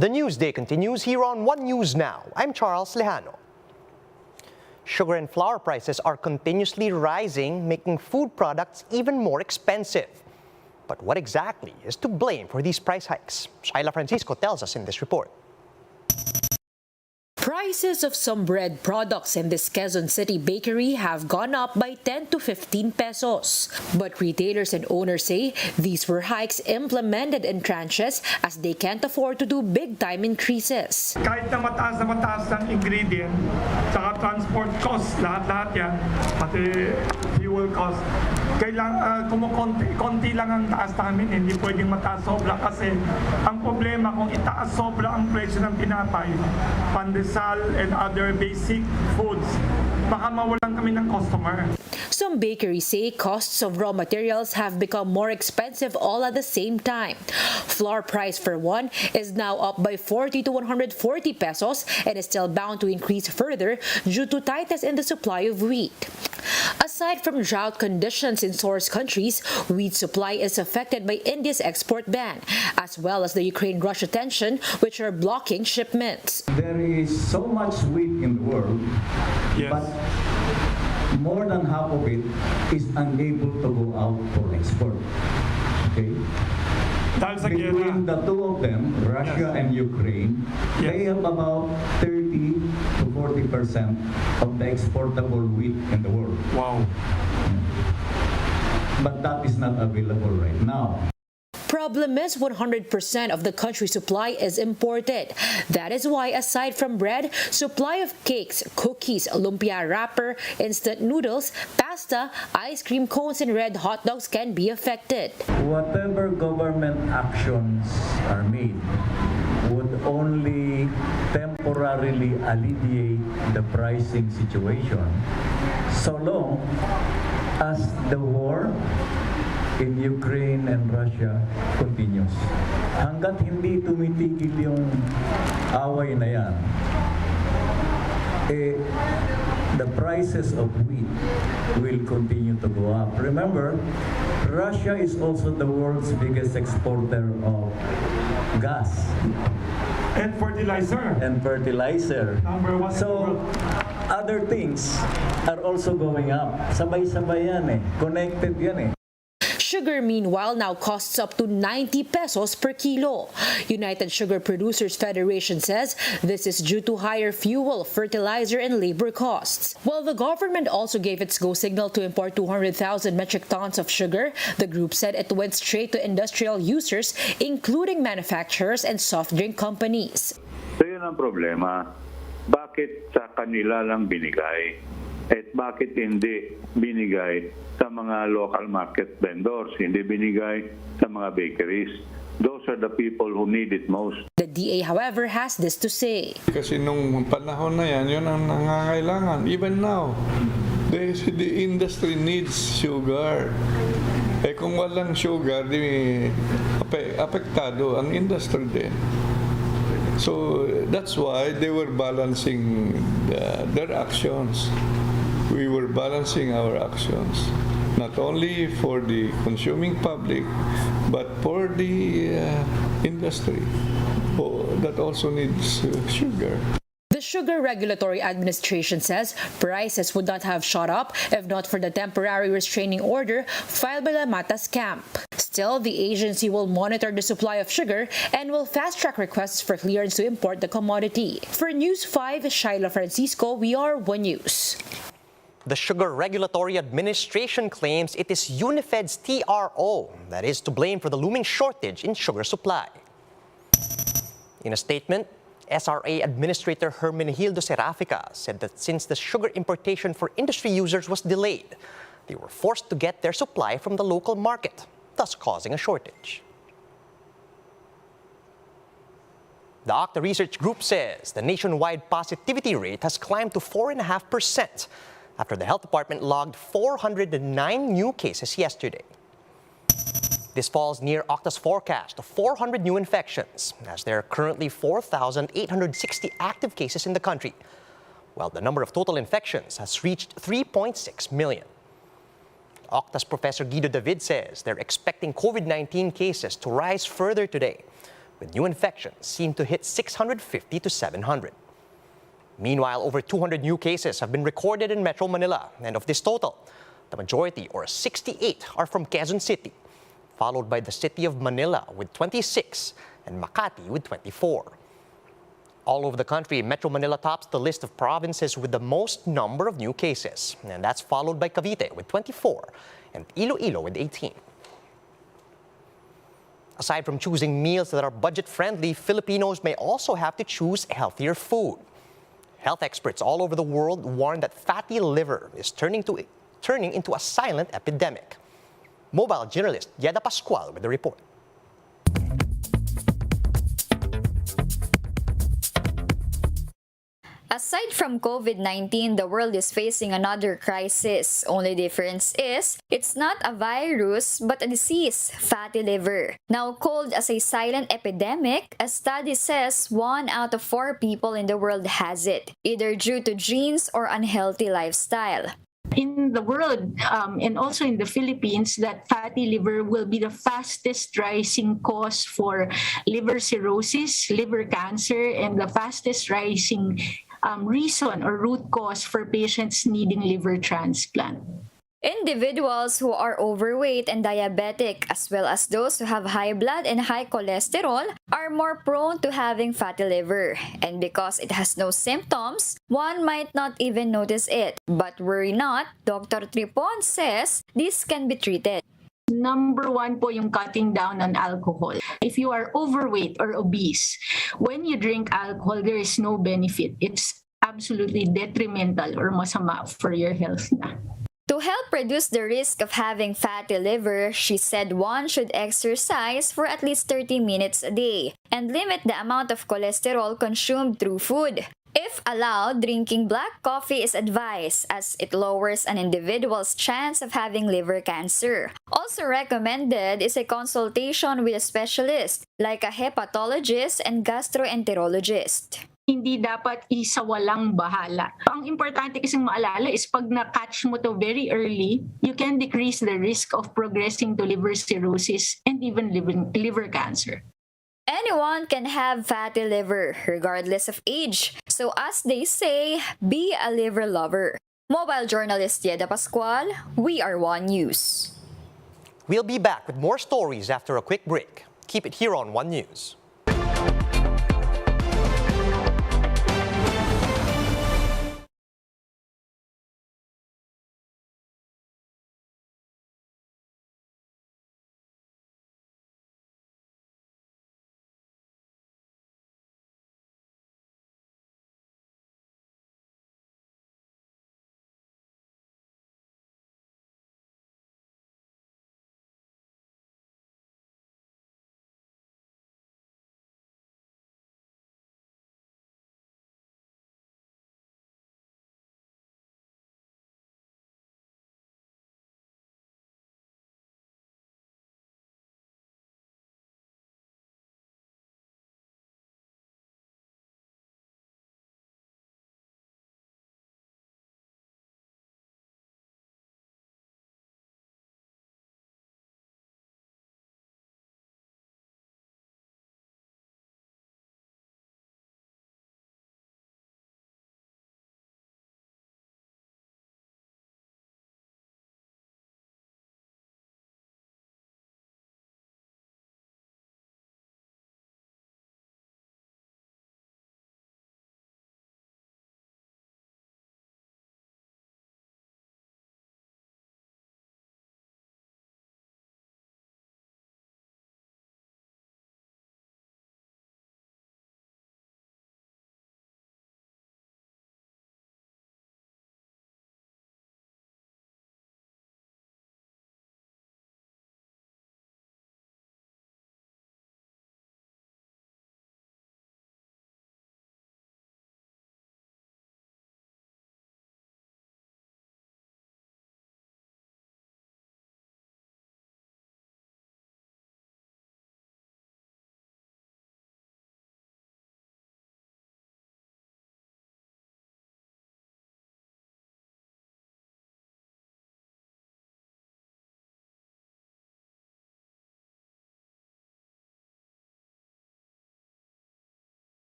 The Newsday continues here on One News Now. I'm Charles Lejano. Sugar and flour prices are continuously rising, making food products even more expensive. But what exactly is to blame for these price hikes? Shaila Francisco tells us in this report. Prices of some bread products in this Quezon City bakery have gone up by 10 to 15 pesos. But retailers and owners say these were hikes implemented in tranches as they can't afford to do big-time increases. Kahit na mataas ng ingredient, saka transport cost, lahat-lahat yan, pati fuel cost, konti lang ang taas namin, hindi pwedeng mataas sobra kasi ang problema kung itaas sobra ang presyo ng tinapay, pandesal and other basic foods, baka mawalan kami ng customer. Some bakeries say costs of raw materials have become more expensive all at the same time. Flour price for one is now up by 40 to 140 pesos and is still bound to increase further due to tightness in the supply of wheat. Aside from drought conditions in source countries, wheat supply is affected by India's export ban, as well as the Ukraine-Russia tension, which are blocking shipments. There is so much wheat in the world, Yes. but more than half of it is unable to go out for export. Okay? Dahil sa Between the two of them, Russia and Ukraine, they have about 30 to 40% of the exportable wheat in the world. Wow. But that is not available right now. Problem is 100% of the country's supply is imported. That is why, aside from bread, supply of cakes, cookies, lumpia wrapper, instant noodles, pasta, ice cream cones, and red hot dogs can be affected. Whatever government actions are made would only temporarily alleviate the pricing situation so long as the war in Ukraine and Russia continues. Hanggat hindi tumitigil yung away na yan, the prices of wheat will continue to go up. Remember, Russia is also the world's biggest exporter of gas And fertilizer. Number one in the So, world. other things are also going up. Sabay-sabay yan eh. Connected yan eh. Sugar, meanwhile, now costs up to 90 pesos per kilo. United Sugar Producers Federation says this is due to higher fuel, fertilizer, and labor costs. While the government also gave its go signal to import 200,000 metric tons of sugar, the group said it went straight to industrial users, including manufacturers and soft drink companies. So yun ang problema. Bakit sa kanila lang binigay? At bakit hindi binigay sa mga local market vendors, hindi binigay sa mga bakeries? Those are the people who need it most. The DA, however, has this to say. Kasi nung panahon na yan, yun ang nangangailangan. Even now, the industry needs sugar. Eh kung walang sugar, apektado ang industry din. So that's why they were balancing their actions. We were balancing our actions, not only for the consuming public, but for the industry that also needs sugar. The Sugar Regulatory Administration says prices would not have shot up if not for the temporary restraining order filed by the Matas camp. Still, the agency will monitor the supply of sugar and will fast-track requests for clearance to import the commodity. For News 5, Shaila Francisco, we are One News. The Sugar Regulatory Administration claims it is Unifed's TRO that is to blame for the looming shortage in sugar supply. In a statement, SRA Administrator Hermenegildo Serafica said that since the sugar importation for industry users was delayed, they were forced to get their supply from the local market, thus causing a shortage. The Octa Research Group says the nationwide positivity rate has climbed to 4.5% after the Health Department logged 409 new cases yesterday. This falls near Octa's forecast of 400 new infections, as there are currently 4,860 active cases in the country, while the number of total infections has reached 3.6 million. Octa's Professor Guido David says they're expecting COVID-19 cases to rise further today, with new infections seen to hit 650 to 700. Meanwhile, over 200 new cases have been recorded in Metro Manila, and of this total, the majority, or 68, are from Quezon City, followed by the city of Manila with 26 and Makati with 24. All over the country, Metro Manila tops the list of provinces with the most number of new cases, and that's followed by Cavite with 24 and Iloilo with 18. Aside from choosing meals that are budget-friendly, Filipinos may also have to choose healthier food. Health experts all over the world warn that fatty liver is turning into a silent epidemic. Mobile journalist Yeda Pascual with the report. Aside from COVID-19, the world is facing another crisis. Only difference is, it's not a virus, but a disease, fatty liver. Now called as a silent epidemic, a study says 1 out of 4 people in the world has it, either due to genes or unhealthy lifestyle. In the world and also in the Philippines, that fatty liver will be the fastest rising cause for liver cirrhosis, liver cancer, and the fastest rising reason or root cause for patients needing liver transplant. Individuals who are overweight and diabetic, as well as those who have high blood and high cholesterol, are more prone to having fatty liver. And because it has no symptoms, one might not even notice it. But worry not, Dr. Tripon says this can be treated. Number 1 po yung cutting down on alcohol. If you are overweight or obese, when you drink alcohol, there is no benefit. It's absolutely detrimental or masama for your health na. To help reduce the risk of having fatty liver, she said one should exercise for at least 30 minutes a day and limit the amount of cholesterol consumed through food. If allowed, drinking black coffee is advised as it lowers an individual's chance of having liver cancer. Also recommended is a consultation with a specialist like a hepatologist and gastroenterologist. Hindi dapat isawalang bahala. Ang importante kasing maalala is pag na-catch mo to very early, you can decrease the risk of progressing to liver cirrhosis and even liver cancer. Anyone can have fatty liver, regardless of age. So as they say, be a liver lover. Mobile journalist Yeda Pascual, we are One News. We'll be back with more stories after a quick break. Keep it here on One News.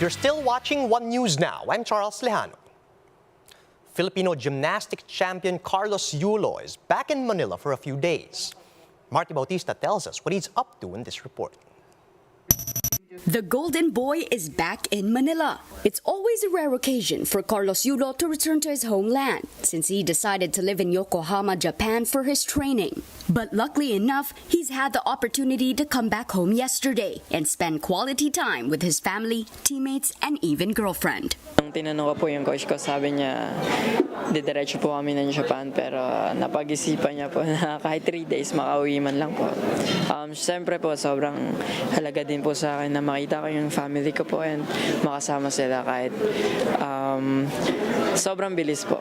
You're still watching One News Now. I'm Charles Lejano. Filipino gymnastic champion Carlos Yulo is back in Manila for a few days. Marty Bautista tells us what he's up to in this report. The Golden Boy is back in Manila. It's always a rare occasion for Carlos Yulo to return to his homeland since he decided to live in Yokohama, Japan for his training. But luckily enough, he's had the opportunity to come back home yesterday and spend quality time with his family, teammates, and even girlfriend. Nung tinanong ko po yung coach ko, sabi niya, didiretso po kami ng Japan pero napag-isipan niya po na kahit 3 days makauwi man lang po. Siyempre po, sobrang halaga din po sa akin na makita ko yung family ko po and makasama sila kahit sobrang bilis po.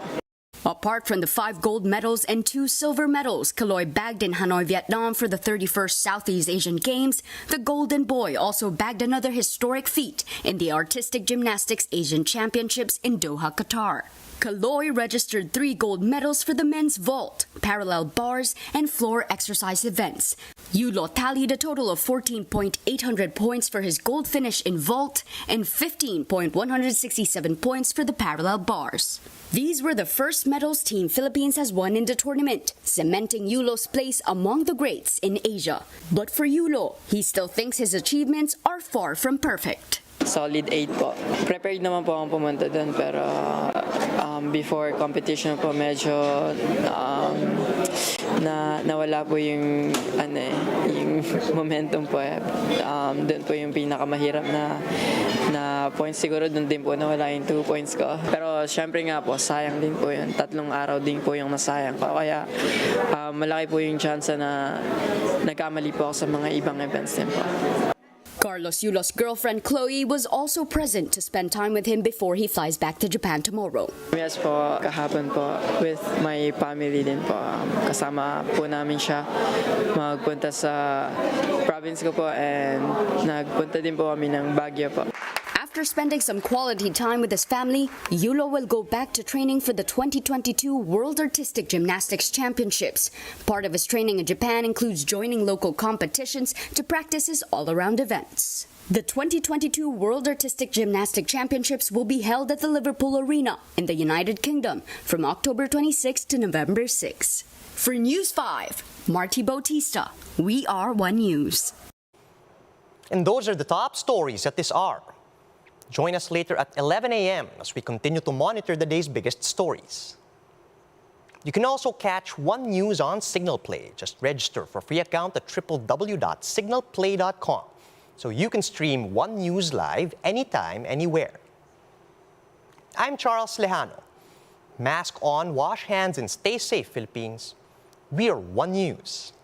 Apart from the 5 gold medals and 2 silver medals Kaloy bagged in Hanoi, Vietnam for the 31st Southeast Asian Games, the Golden Boy also bagged another historic feat in the Artistic Gymnastics Asian Championships in Doha, Qatar. Kaloy registered 3 gold medals for the men's vault, parallel bars, and floor exercise events. Yulo tallied a total of 14,800 points for his gold finish in vault and 15,167 points for the parallel bars. These were the first medals Team Philippines has won in the tournament, cementing Yulo's place among the greats in Asia. But for Yulo, he still thinks his achievements are far from perfect. Solid 8 po. Prepared naman po akong pumunta doon pero before competition po medyo nawala po yung yung momentum po. Doon po yung pinakamahirap na points, siguro doon din po nawala yung 2 points ko. Pero syempre nga po sayang din po yun. 3 araw din po yung nasayang ko. Kaya malaki po yung chance na nagkamali po ako sa mga ibang events din po. Carlos Yulo's girlfriend Chloe was also present to spend time with him before he flies back to Japan tomorrow. Yes po, kahapon po with my family din po. Kasama po namin siya magpunta sa province ko po and nagpunta din po kami ng Baguio po. After spending some quality time with his family, Yulo will go back to training for the 2022 World Artistic Gymnastics Championships. Part of his training in Japan includes joining local competitions to practice his all-around events. The 2022 World Artistic Gymnastics Championships will be held at the Liverpool Arena in the United Kingdom from October 26 to November 6. For News 5, Marty Bautista, we are One News. And those are the top stories at this hour. Join us later at 11 a.m. as we continue to monitor the day's biggest stories. You can also catch One News on Signal Play. Just register for a free account at www.signalplay.com so you can stream One News live anytime, anywhere. I'm Charles Lejano. Mask on, wash hands, and stay safe, Philippines. We are One News.